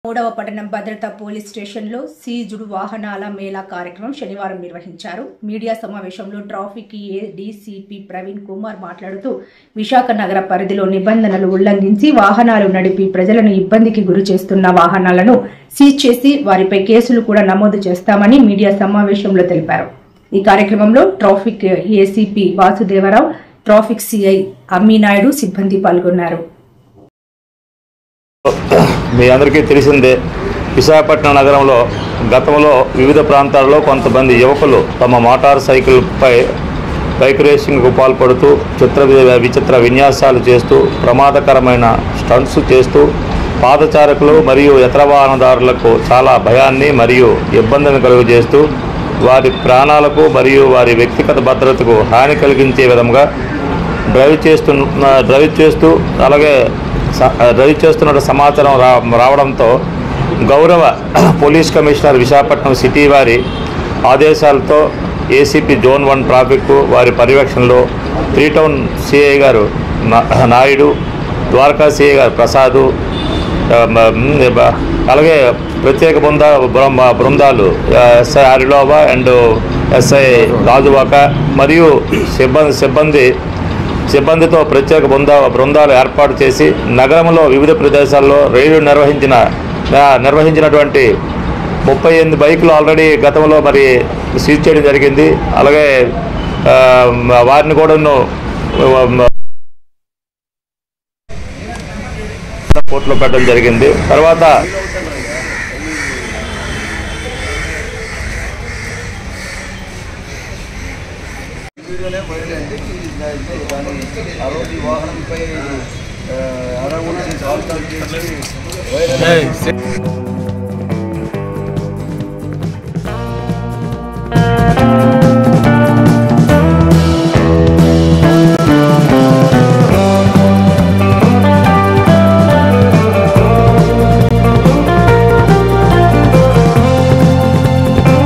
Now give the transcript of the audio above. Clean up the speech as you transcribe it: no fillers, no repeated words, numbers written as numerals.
మూడవ పట్టణం భద్రతా పోలీస్ స్టేషన్లో సీజుడు వాహనాల మేళా కార్యక్రమం శనివారం నిర్వహించారు. మీడియా సమావేశంలో ట్రాఫిక్ డీసీపీ ప్రవీణ్ కుమార్ మాట్లాడుతూ విశాఖ నగర పరిధిలో నిబంధనలు ఉల్లంఘించి వాహనాలు నడిపి ప్రజలను ఇబ్బందికి గురి చేస్తున్న వాహనాలను సీజ్ చేసి వారిపై కేసులు కూడా నమోదు చేస్తామని మీడియా సమావేశంలో తెలిపారు. ఈ కార్యక్రమంలో traffic ACP Vasudevarao, traffic CI Amminaidu సిబ్బంది పాల్గొన్నారు. మీ అందరికీ తెలిసిందే, విశాఖపట్నం నగరంలో గతంలో వివిధ ప్రాంతాల్లో కొంతమంది యువకులు తమ మోటార్ సైకిల్పై బైక్ రేసింగ్కు పాల్పడుతూ విచిత్ర విన్యాసాలు చేస్తూ ప్రమాదకరమైన స్టంట్స్ చేస్తూ పాదచారకులు మరియు ఇతర వాహనదారులకు చాలా భయాన్ని మరియు ఇబ్బందిని కలుగజేస్తూ వారి ప్రాణాలకు మరియు వారి వ్యక్తిగత భద్రతకు హాని కలిగించే విధంగా డ్రైవ్ చేస్తున్న సమాచారం రావడంతో గౌరవ పోలీస్ కమిషనర్ విశాఖపట్నం సిటీ వారి ఆదేశాలతో ఏసీపీ జోన్ 1 ట్రాఫిక్ వారి పర్యవేక్షణలో 3 టౌన్ సిఐ గారు నాయుడు, ద్వారకా సిఐ గారు ప్రసాదు, అలాగే ప్రత్యేక బృందాలు ఎస్ఐ ఆరిలోవా అండ్ ఎస్ఐ రాజువాక మరియు సిబ్బందితో ప్రత్యేక బృందాలు ఏర్పాటు చేసి నగరంలో వివిధ ప్రదేశాల్లో రైళ్లు నిర్వహించినటువంటి 38 బైకులు ఆల్రెడీ గతంలో మరి సీజ్ చేయడం జరిగింది. అలాగే వారిని కూడా కోర్టులో పెట్టడం జరిగింది. తర్వాత వాహనంపై